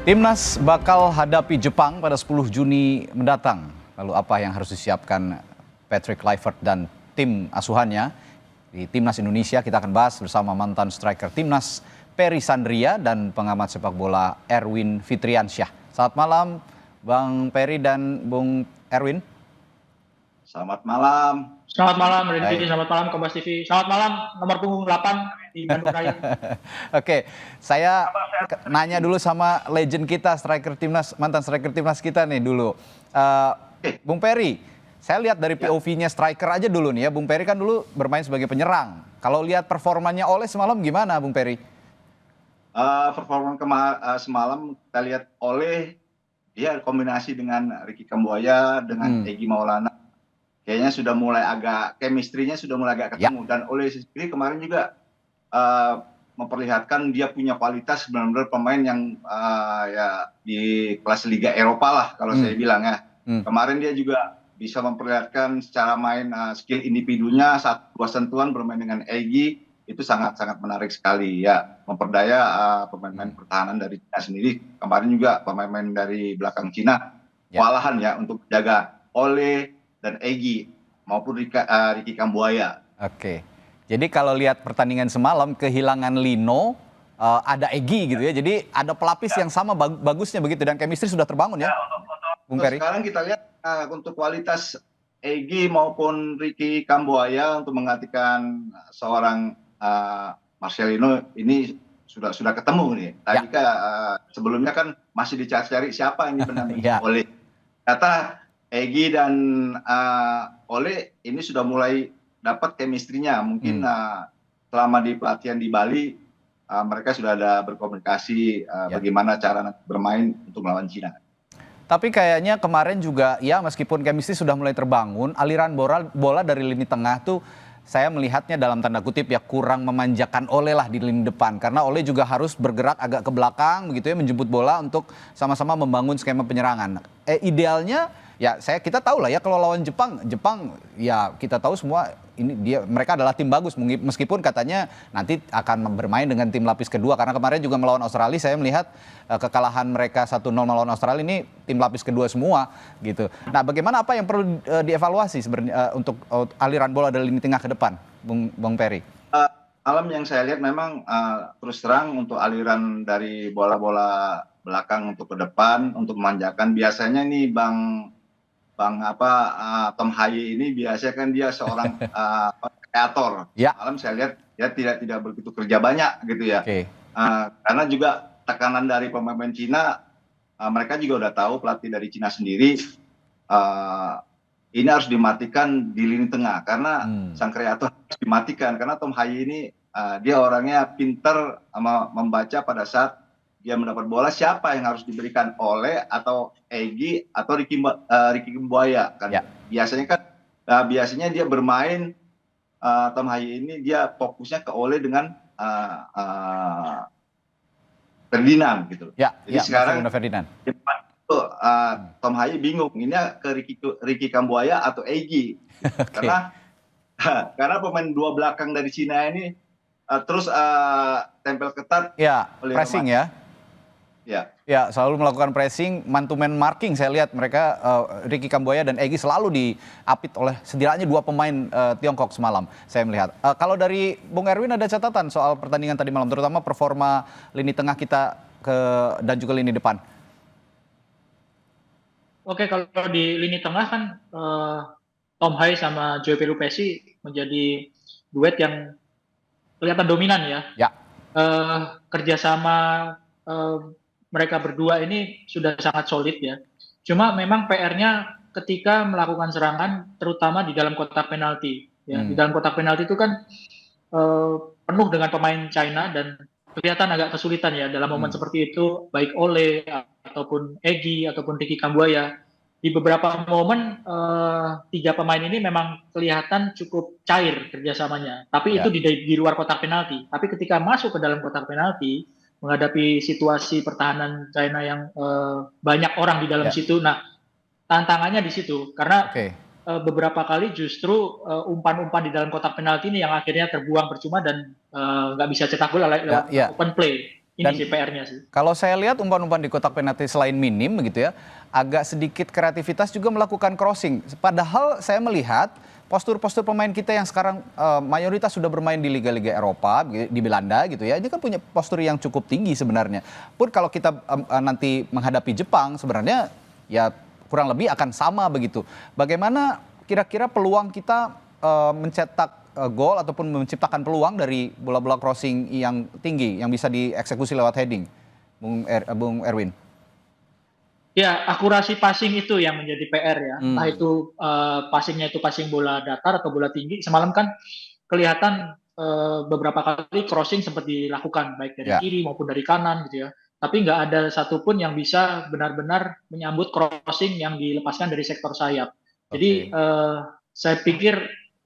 Timnas bakal hadapi Jepang pada 10 Juni mendatang. Lalu apa yang harus disiapkan Patrick Kluivert dan tim asuhannya? Di Timnas Indonesia kita akan bahas bersama mantan striker Timnas Perry Sandria dan pengamat sepak bola Erwin Fitriansyah. Selamat malam Bang Perry dan Bung Erwin. Selamat malam. Selamat malam Rendy, selamat malam Kompas TV. Selamat malam nomor punggung 8 di Bandung Raya. Oke, saya nanya dulu sama legend kita, mantan striker Timnas kita nih dulu. Bung Perry, saya lihat dari POV-nya striker aja dulu nih ya. Bung Perry kan dulu bermain sebagai penyerang. Kalau lihat performanya Oleh semalam gimana Bung Perry? Performa semalam kita lihat Oleh, dia kombinasi dengan Ricky Kambuaya, dengan Egy Maulana. Kayaknya sudah mulai chemistry-nya sudah mulai agak ketemu. Dan Oleh sendiri kemarin juga memperlihatkan dia punya kualitas benar-benar pemain yang ya di kelas Liga Eropa lah kalau saya bilang ya. Kemarin dia juga bisa memperlihatkan secara main skill individunya, dua sentuhan bermain dengan Egy itu sangat-sangat menarik sekali ya, memperdaya pemain-pemain pertahanan dari Cina sendiri. Kemarin juga pemain-pemain dari belakang Cina kewalahan ya untuk jaga Oleh dan Egy maupun Ricky Kambuaya. Oke. Jadi kalau lihat pertandingan semalam kehilangan Lino, ada Egy gitu ya. Jadi ada pelapis yang sama bagusnya begitu dan chemistry sudah terbangun ya. Bung Perry. Sekarang kita lihat untuk kualitas Egy maupun Ricky Kambuaya untuk menggantikan seorang Marcelino ini sudah ketemu nih. Tadi sebelumnya kan masih dicari-cari siapa ini benar-benar Oleh. Kata Egy dan Oleh ini sudah mulai dapat chemistry-nya. Mungkin selama di pelatihan di Bali mereka sudah ada berkomunikasi bagaimana cara bermain untuk melawan Cina. Tapi kayaknya kemarin juga ya meskipun chemistry sudah mulai terbangun, aliran bola dari lini tengah tuh saya melihatnya dalam tanda kutip ya kurang memanjakan Oleh lah di lini depan. Karena Oleh juga harus bergerak agak ke belakang begitu ya, menjemput bola untuk sama-sama membangun skema penyerangan. Idealnya ya kita tahu lah ya kalau lawan Jepang ya kita tahu semua ini mereka adalah tim bagus meskipun katanya nanti akan bermain dengan tim lapis kedua karena kemarin juga melawan Australia saya melihat kekalahan mereka 1-0 melawan Australia ini tim lapis kedua semua gitu. Nah, bagaimana apa yang perlu dievaluasi sebenarnya untuk aliran bola dari lini tengah ke depan, Bung Perry? Alam yang saya lihat memang terus terang untuk aliran dari bola-bola belakang untuk ke depan untuk memanjakan biasanya nih Tom Haye ini biasanya kan dia seorang kreator. Malam saya lihat dia tidak begitu kerja banyak gitu ya. Karena juga tekanan dari pemain Cina, mereka juga udah tahu pelatih dari Cina sendiri ini harus dimatikan di lini tengah karena sang kreator harus dimatikan karena Tom Haye ini dia orangnya pinter membaca pada saat dia mendapat bola siapa yang harus diberikan Oleh atau Egy atau Ricky Kambuaya kan. Biasanya dia bermain Tom Haye ini dia fokusnya ke Oleh dengan Ferdinand gitu. Jadi sekarang Ferdinand. Tom Haye bingung ini ke Ricky Kambuaya atau Egy. Karena pemain dua belakang dari Cina ini terus tempel ketat pressing ya selalu melakukan pressing, man to man marking. Saya lihat mereka Ricky Kambuaya dan Egy selalu diapit oleh setidaknya dua pemain Tiongkok semalam saya melihat. Kalau dari Bung Erwin ada catatan soal pertandingan tadi malam terutama performa lini tengah kita dan juga lini depan. Oke, kalau di lini tengah kan Tom Haye sama Joe Pelupessy menjadi duet yang kelihatan dominan ya. Kerjasama mereka berdua ini sudah sangat solid ya. Cuma memang PR-nya ketika melakukan serangan, terutama di dalam kotak penalti. Ya. Di dalam kotak penalti itu kan penuh dengan pemain China dan kelihatan agak kesulitan ya dalam momen seperti itu, baik Oleh ataupun Egy ataupun Ricky Kambuaya. Di beberapa momen tiga pemain ini memang kelihatan cukup cair kerjasamanya. Tapi itu di luar kotak penalti. Tapi ketika masuk ke dalam kotak penalti, menghadapi situasi pertahanan China yang banyak orang di dalam situ. Nah, tantangannya di situ karena beberapa kali justru umpan-umpan di dalam kotak penalti ini yang akhirnya terbuang percuma dan nggak bisa cetak gol lewat open play. Ini sih PR-nya sih. Kalau saya lihat umpan-umpan di kotak penalti selain minim begitu ya, agak sedikit kreativitas juga melakukan crossing. Padahal saya melihat postur-postur pemain kita yang sekarang mayoritas sudah bermain di liga-liga Eropa, di Belanda gitu ya, ini kan punya postur yang cukup tinggi sebenarnya. Pun kalau kita nanti menghadapi Jepang sebenarnya ya kurang lebih akan sama begitu. Bagaimana kira-kira peluang kita mencetak gol ataupun menciptakan peluang dari bola-bola crossing yang tinggi yang bisa dieksekusi lewat heading, Bung Erwin? Ya, akurasi passing itu yang menjadi PR ya. Entah itu passingnya itu passing bola datar atau bola tinggi. Semalam kan kelihatan beberapa kali crossing sempat dilakukan baik dari kiri maupun dari kanan gitu ya. Tapi nggak ada satupun yang bisa benar-benar menyambut crossing yang dilepaskan dari sektor sayap. Jadi saya pikir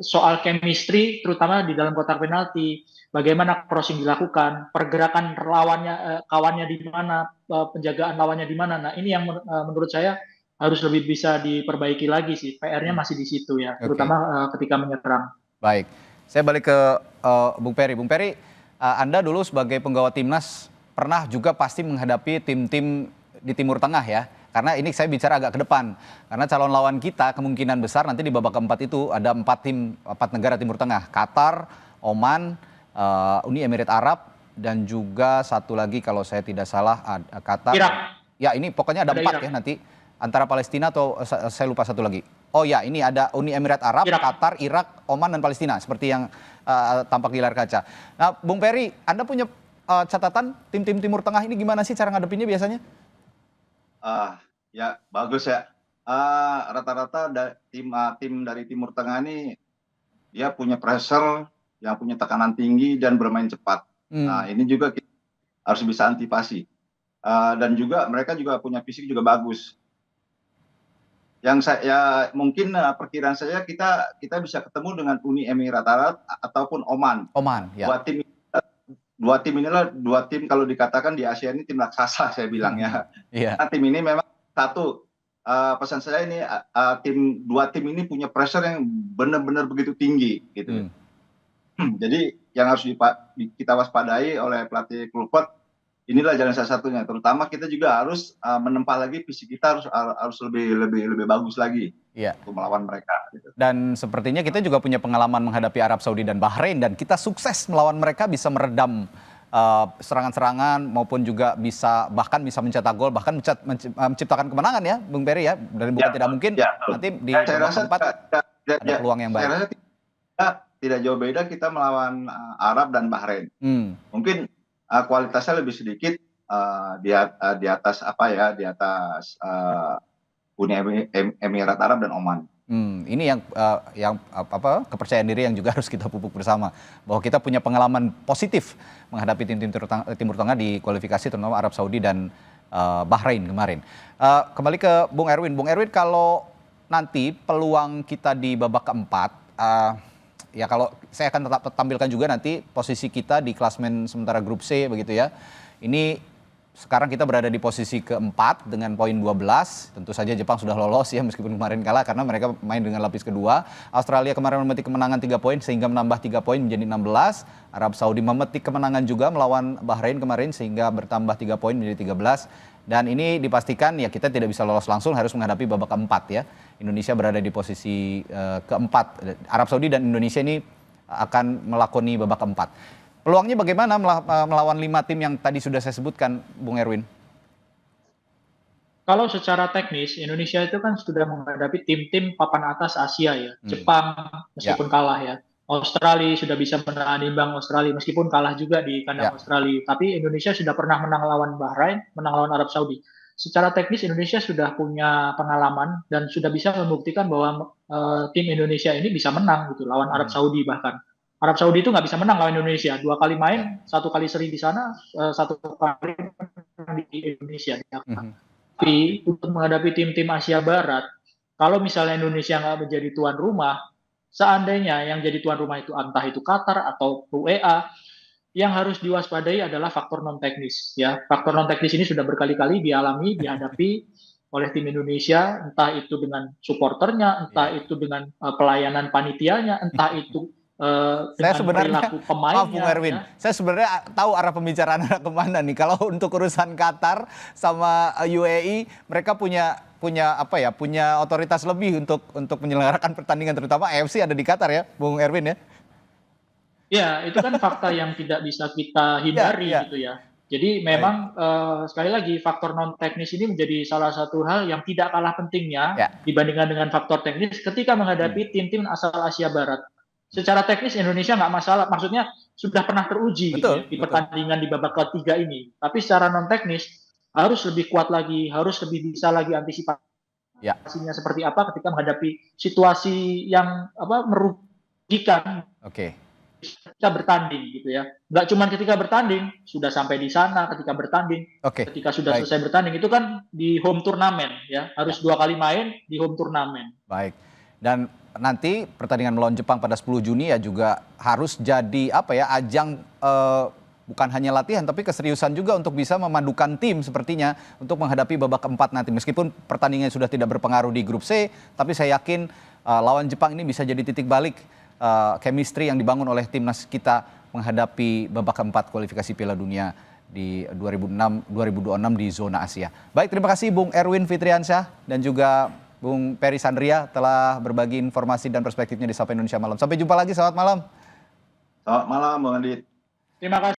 soal chemistry terutama di dalam kotak penalti, bagaimana crossing dilakukan, pergerakan lawannya, kawannya di mana, penjagaan lawannya di mana. Nah, ini yang menurut saya harus lebih bisa diperbaiki lagi sih. PR-nya masih di situ ya, terutama ketika menyerang. Baik, saya balik ke Bung Peri. Bung Peri, Anda dulu sebagai penggawa timnas pernah juga pasti menghadapi tim-tim di Timur Tengah ya. Karena ini saya bicara agak ke depan. Karena calon lawan kita kemungkinan besar nanti di babak keempat itu ada 4 negara Timur Tengah. Qatar, Oman, Uni Emirat Arab, dan juga satu lagi kalau saya tidak salah Qatar. Irak. Ya ini pokoknya ada 4 Irak. Ya nanti. Antara Palestina atau saya lupa satu lagi. Oh ya ini ada Uni Emirat Arab, Qatar, Irak, Oman, dan Palestina. Seperti yang tampak di layar kaca. Nah Bung Peri, Anda punya catatan tim-tim Timur Tengah ini gimana sih cara ngadepinnya biasanya? Ya bagus ya. Rata-rata tim dari Timur Tengah ini dia punya pressure, yang punya tekanan tinggi dan bermain cepat. Nah ini juga kita harus bisa antisipasi. Dan juga mereka juga punya fisik juga bagus. Yang saya mungkin perkiraan saya kita bisa ketemu dengan Uni Emirat Arab ataupun Oman. Oman, ya. Dua tim inilah dua tim kalau dikatakan di Asia ini tim raksasa saya bilang ya. Nah, tim ini memang satu pesan saya ini dua tim ini punya pressure yang benar-benar begitu tinggi gitu. Jadi yang harus kita waspadai oleh pelatih Kluivert, inilah jalan salah satunya. Terutama kita juga harus menempa lagi fisik kita harus lebih bagus lagi untuk melawan mereka. Gitu. Dan sepertinya kita juga punya pengalaman menghadapi Arab Saudi dan Bahrain dan kita sukses melawan mereka, bisa meredam serangan-serangan maupun juga bahkan bisa mencetak gol, bahkan menciptakan kemenangan ya, Bung Peri ya. Dan bukan tidak mungkin nanti di babak keempat ada peluang yang baik. Saya rasa tidak jauh beda kita melawan Arab dan Bahrain. Mungkin kualitasnya lebih sedikit di atas Uni Emirat Arab dan Oman. Ini yang kepercayaan diri yang juga harus kita pupuk bersama, bahwa kita punya pengalaman positif menghadapi tim-tim Timur Tengah di kualifikasi, terutama Arab Saudi dan Bahrain kemarin. Kembali ke Bung Erwin. Bung Erwin, kalau nanti peluang kita di babak keempat, ya kalau saya akan tetap tampilkan juga nanti posisi kita di klasmen sementara grup C begitu ya. Ini sekarang kita berada di posisi keempat dengan poin 12. Tentu saja Jepang sudah lolos ya meskipun kemarin kalah karena mereka main dengan lapis kedua. Australia kemarin memetik kemenangan 3 poin sehingga menambah 3 poin menjadi 16. Arab Saudi memetik kemenangan juga melawan Bahrain kemarin sehingga bertambah 3 poin menjadi 13. Dan ini dipastikan ya kita tidak bisa lolos langsung, harus menghadapi babak keempat ya. Indonesia berada di posisi keempat. Arab Saudi dan Indonesia ini akan melakoni babak keempat. Peluangnya bagaimana melawan 5 tim yang tadi sudah saya sebutkan, Bung Erwin? Kalau secara teknis, Indonesia itu kan sudah menghadapi tim-tim papan atas Asia ya. Jepang meskipun kalah ya. Australia sudah bisa menahan imbang Australia meskipun kalah juga di kandang Australia. Tapi Indonesia sudah pernah menang lawan Bahrain, menang lawan Arab Saudi. Secara teknis Indonesia sudah punya pengalaman dan sudah bisa membuktikan bahwa tim Indonesia ini bisa menang gitu lawan Arab Saudi bahkan. Arab Saudi itu nggak bisa menang lawan Indonesia. 2 kali main, 1 kali seri di sana, 1 kali di Indonesia. Tapi untuk menghadapi tim-tim Asia Barat, kalau misalnya Indonesia nggak menjadi tuan rumah, seandainya yang jadi tuan rumah itu entah itu Qatar atau UEA, yang harus diwaspadai adalah faktor non teknis. Ya, faktor non teknis ini sudah berkali-kali dihadapi oleh tim Indonesia, entah itu dengan supporternya, entah itu dengan pelayanan panitianya, entah itu Saya dengan sebenarnya, perilaku maaf pemainnya. Bung Erwin, Ya. saya sebenarnya tahu arah pembicaraan Anda kemana nih. Kalau untuk urusan Qatar sama UAE, mereka punya otoritas lebih untuk menyelenggarakan pertandingan, terutama AFC ada di Qatar ya, Bung Erwin ya. Ya, itu kan fakta yang tidak bisa kita hindari gitu ya. Jadi memang sekali lagi faktor non teknis ini menjadi salah satu hal yang tidak kalah pentingnya dibandingkan dengan faktor teknis ketika menghadapi tim-tim asal Asia Barat. Secara teknis Indonesia nggak masalah, maksudnya sudah pernah teruji gitu ya, di pertandingan di babak ketiga ini. Tapi secara non teknis harus lebih kuat lagi, harus lebih bisa lagi antisipasinya seperti apa ketika menghadapi situasi yang merugikan. Ketika bertanding gitu ya, nggak cuma ketika bertanding, sudah sampai di sana ketika bertanding, ketika sudah selesai bertanding itu kan di home turnamen ya, harus 2 kali main di home turnamen. Baik, dan nanti pertandingan melawan Jepang pada 10 Juni ya juga harus jadi ajang bukan hanya latihan tapi keseriusan juga untuk bisa memadukan tim sepertinya untuk menghadapi babak keempat nanti. Meskipun pertandingan sudah tidak berpengaruh di grup C, tapi saya yakin lawan Jepang ini bisa jadi titik balik chemistry yang dibangun oleh timnas kita menghadapi babak keempat kualifikasi Piala Dunia di 2026 di zona Asia. Baik, terima kasih Bung Erwin Fitriansyah dan juga Bung Peri Sandria telah berbagi informasi dan perspektifnya di Sapa Indonesia Malam. Sampai jumpa lagi, selamat malam. Selamat malam Bung Adit. Terima kasih.